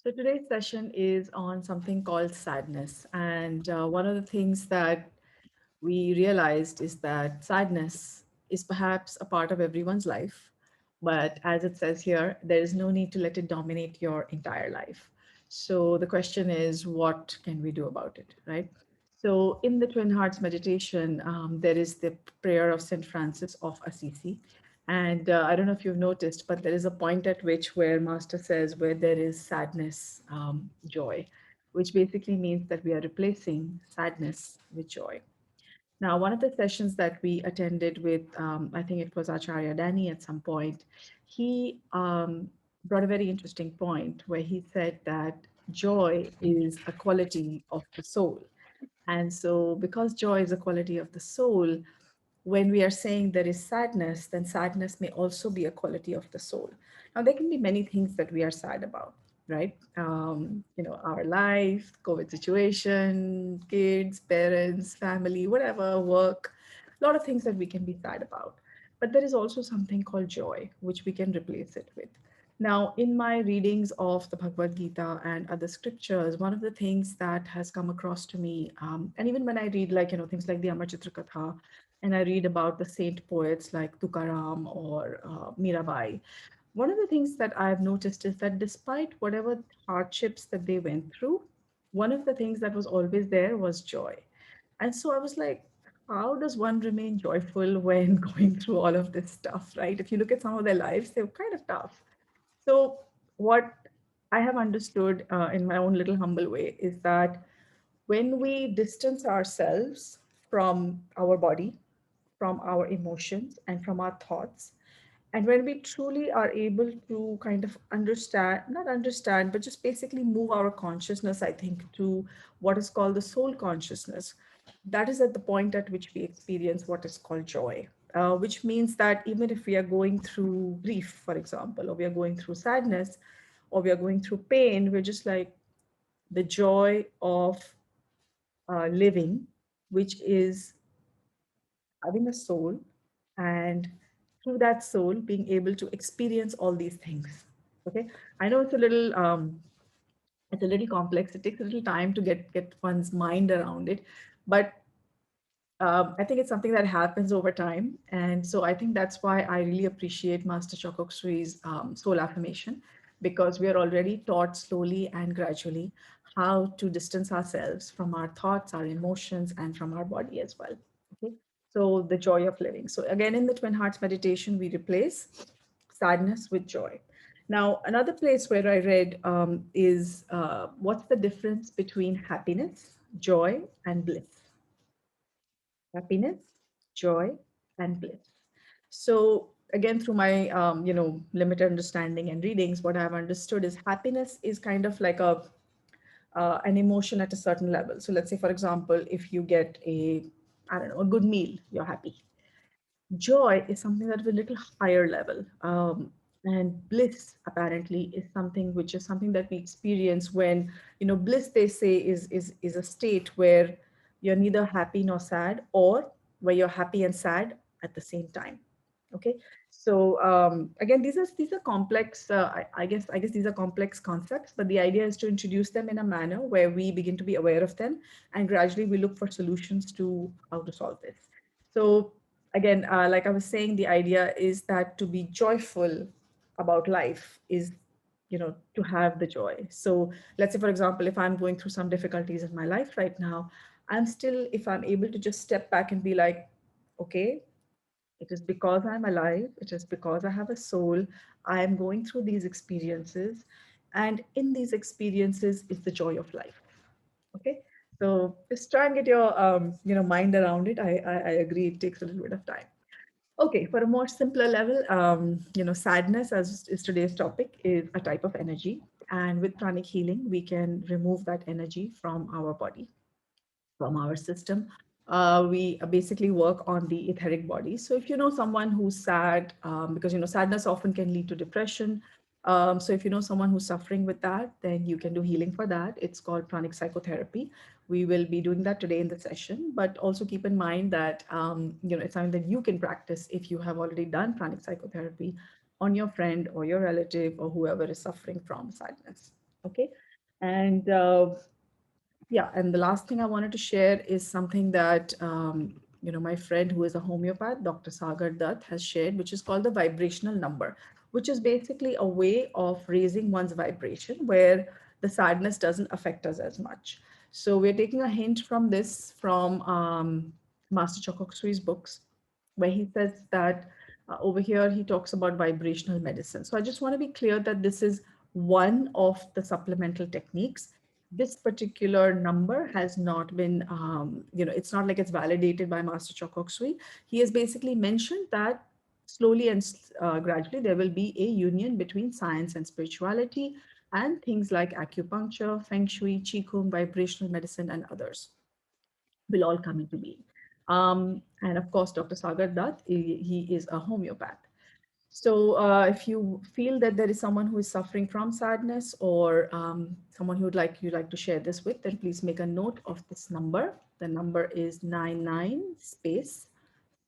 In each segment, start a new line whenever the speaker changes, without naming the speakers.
So today's session is on something called sadness. And one of the things that we realized is that sadness is perhaps a part of everyone's life. But as it says here, there is no need to let it dominate your entire life. So the question is, what can we do about it, right? So in the Twin Hearts meditation, there is the prayer of St. Francis of Assisi. And I don't know if you've noticed, but there is a point at which where Master says, where there is sadness, joy, which basically means that we are replacing sadness with joy. Now, one of the sessions that we attended with, I think it was Acharya Danny at some point, he brought a very interesting point where he said that joy is a quality of the soul. And so, because joy is a quality of the soul, when we are saying there is sadness, then sadness may also be a quality of the soul. Now, there can be many things that we are sad about, right? Our life, COVID situation, kids, parents, family, whatever, work, a lot of things that we can be sad about. But there is also something called joy, which we can replace it with. Now, in my readings of the Bhagavad Gita and other scriptures, one of the things that has come across to me, and even when I read things like the Amar Chitra Katha, and I read about the saint poets like Tukaram or Mirabai, one of the things that I've noticed is that despite whatever hardships that they went through, one of the things that was always there was joy. And so I was like, how does one remain joyful when going through all of this stuff, right? If you look at some of their lives, they were kind of tough. So, what I have understood in my own little humble way is that when we distance ourselves from our body, from our emotions, and from our thoughts, and when we truly are able to kind of understand, not understand, but just basically move our consciousness, I think, to what is called the soul consciousness, that is at the point at which we experience what is called joy. Which means that even if we are going through grief, for example, or we are going through sadness, or we are going through pain, we're just like the joy of living, which is having a soul, and through that soul being able to experience all these things. Okay, I know it's a little complex. It takes a little time to get one's mind around it, but I think it's something that happens over time. And so I think that's why I really appreciate Master Chokok Sui's soul affirmation, because we are already taught slowly and gradually how to distance ourselves from our thoughts, our emotions, and from our body as well. Okay. So the joy of living. So again, in the Twin Hearts meditation, we replace sadness with joy. Now, another place where I read is what's the difference between happiness, joy, and bliss? Happiness, joy, and bliss. So again, through my limited understanding and readings, what I've understood is happiness is kind of like a an emotion at a certain level. So let's say, for example, if you get a I don't know a good meal, you're happy. Joy is something that is a little higher level. And bliss apparently is something which is something that we experience when, bliss, they say, is a state where you're neither happy nor sad, or where you're happy and sad at the same time. Okay. So again, these are complex. I guess these are complex concepts, but the idea is to introduce them in a manner where we begin to be aware of them, and gradually we look for solutions to how to solve this. So again, like I was saying, the idea is that to be joyful about life is, to have the joy. So let's say, for example, if I'm going through some difficulties in my life right now, I'm still, if I'm able to just step back and be like, okay, it is because I'm alive, it is because I have a soul, I am going through these experiences, and in these experiences is the joy of life. Okay, so just try and get your mind around it. I agree, it takes a little bit of time. Okay, for a more simpler level, sadness, as is today's topic, is a type of energy. And with pranic healing, we can remove that energy from our body, from our system. We basically work on the etheric body. So if you know someone who's sad, because sadness often can lead to depression. So if you know someone who's suffering with that, then you can do healing for that. It's called pranic psychotherapy. We will be doing that today in the session, but also keep in mind that it's something that you can practice if you have already done pranic psychotherapy on your friend or your relative or whoever is suffering from sadness. Okay. And yeah, and the last thing I wanted to share is something that my friend who is a homeopath, Dr. Sagar Dutt, has shared, which is called the vibrational number, which is basically a way of raising one's vibration where the sadness doesn't affect us as much. So we're taking a hint from this from Master Chokoksui's books, where he says that over here he talks about vibrational medicine. So I just want to be clear that this is one of the supplemental techniques. This particular number has not been, it's not like it's validated by Master Chokoksui. He has basically mentioned that slowly and gradually there will be a union between science and spirituality, and things like acupuncture, feng shui, qigong, vibrational medicine, and others will all come into being. And of course, Dr. Sagar Dutt, he is a homeopath. So, if you feel that there is someone who is suffering from sadness, or someone who would like you like to share this with, then please make a note of this number. The number is 99 space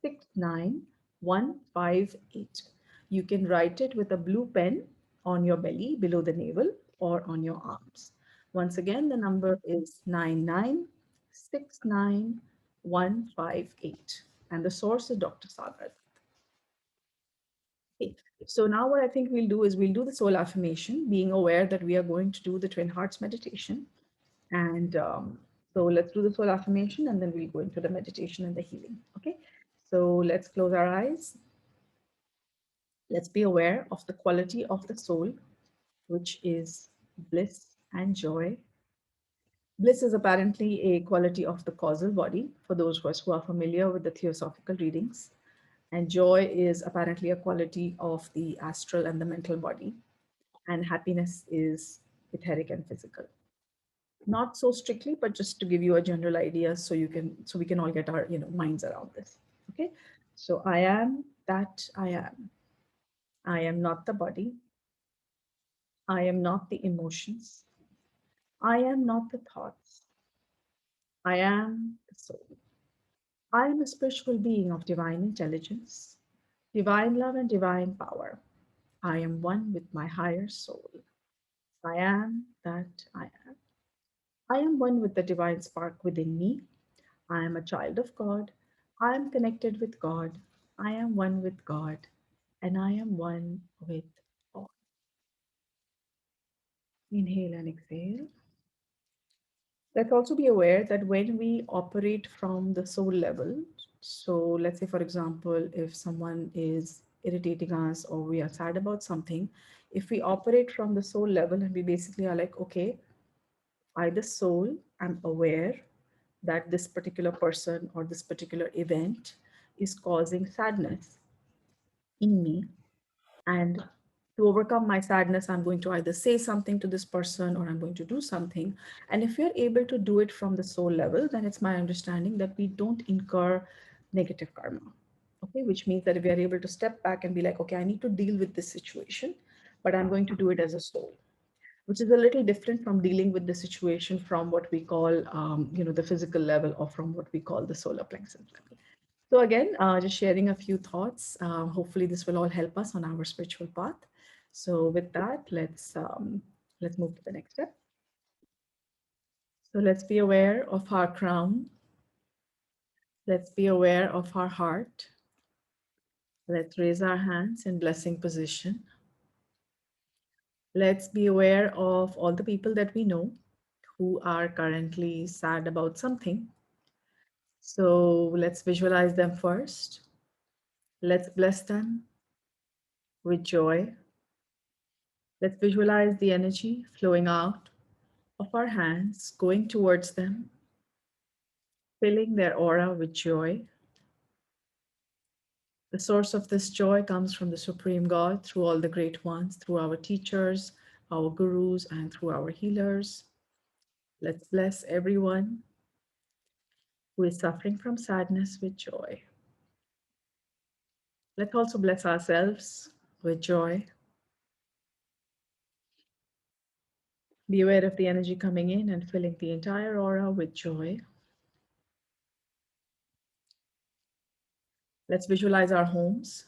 69158. You can write it with a blue pen on your belly below the navel or on your arms. Once again, the number is 9969158, and the source is Dr. Sagar. Okay. So now what I think we'll do is we'll do the soul affirmation, being aware that we are going to do the Twin Hearts meditation. And so let's do the soul affirmation, and then we'll go into the meditation and the healing. Okay. So let's close our eyes. Let's be aware of the quality of the soul, which is bliss and joy. Bliss is apparently a quality of the causal body for those of us who are familiar with the theosophical readings. And joy is apparently a quality of the astral and the mental body. And happiness is etheric and physical. Not so strictly, but just to give you a general idea so we can all get our minds around this. Okay. So I am that I am. I am not the body. I am not the emotions. I am not the thoughts. I am the soul. I am a spiritual being of divine intelligence, divine love, and divine power. I am one with my higher soul. I am that I am. I am one with the divine spark within me. I am a child of God. I am connected with God. I am one with God. And I am one with all. Inhale and exhale. Let's also be aware that when we operate from the soul level, so let's say, for example, if someone is irritating us or we are sad about something, if we operate from the soul level and we basically are like, okay, I, the soul, am aware that this particular person or this particular event is causing sadness in me. And to overcome my sadness, I'm going to either say something to this person or I'm going to do something. And if we're able to do it from the soul level, then it's my understanding that we don't incur negative karma. Okay, which means that if we are able to step back and be like, okay, I need to deal with this situation, but I'm going to do it as a soul, which is a little different from dealing with the situation from what we call, the physical level, or from what we call the solar plexus level. So again, just sharing a few thoughts. Hopefully, this will all help us on our spiritual path. So with that, let's move to the next step. So let's be aware of our crown. Let's be aware of our heart. Let's raise our hands in blessing position. Let's be aware of all the people that we know who are currently sad about something. So let's visualize them first. Let's bless them with joy. Let's visualize the energy flowing out of our hands, going towards them, filling their aura with joy. The source of this joy comes from the Supreme God through all the great ones, through our teachers, our gurus, and through our healers. Let's bless everyone who is suffering from sadness with joy. Let's also bless ourselves with joy. Be aware of the energy coming in and filling the entire aura with joy. Let's visualize our homes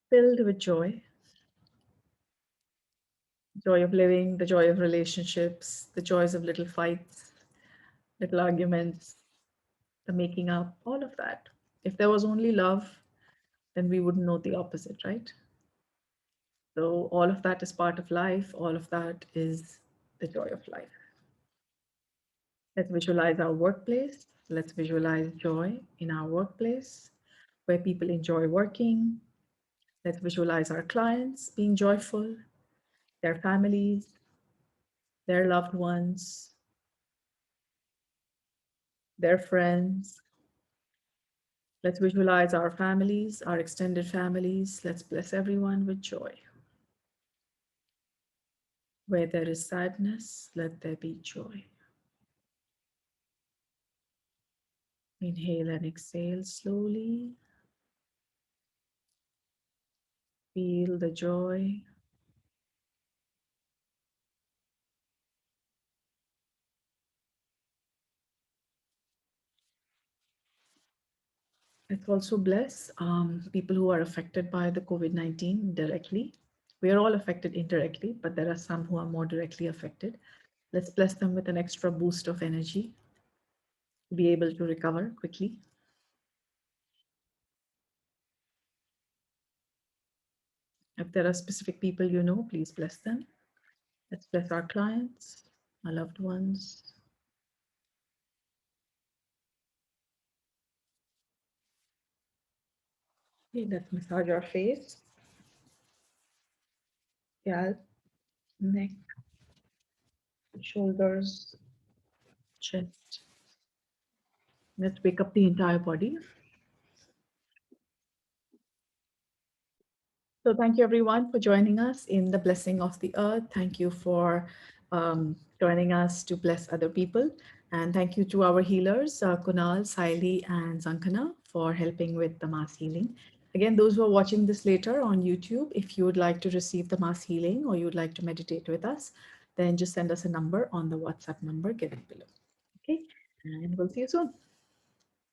filled with joy. Joy of living, the joy of relationships, the joys of little fights, little arguments, the making up, all of that. If there was only love, then we wouldn't know the opposite, right? So all of that is part of life. All of that is the joy of life. Let's visualize our workplace. Let's visualize joy in our workplace where people enjoy working. Let's visualize our clients being joyful, their families, their loved ones, their friends. Let's visualize our families, our extended families. Let's bless everyone with joy. Where there is sadness, let there be joy. Inhale and exhale slowly. Feel the joy. Let's also bless people who are affected by the COVID-19 directly. We are all affected indirectly, but there are some who are more directly affected. Let's bless them with an extra boost of energy to be able to recover quickly. If there are specific people you know, please bless them. Let's bless our clients, our loved ones. Okay, let's massage our face, scalp, neck, shoulders, chest. Let's wake up the entire body. So thank you everyone for joining us in the blessing of the earth. Thank you for joining us to bless other people. And thank you to our healers, Kunal, Saili, and Zankana for helping with the mass healing. Again, those who are watching this later on YouTube, if you would like to receive the mass healing or you would like to meditate with us, then just send us a number on the WhatsApp number given below. Okay, and we'll see you soon.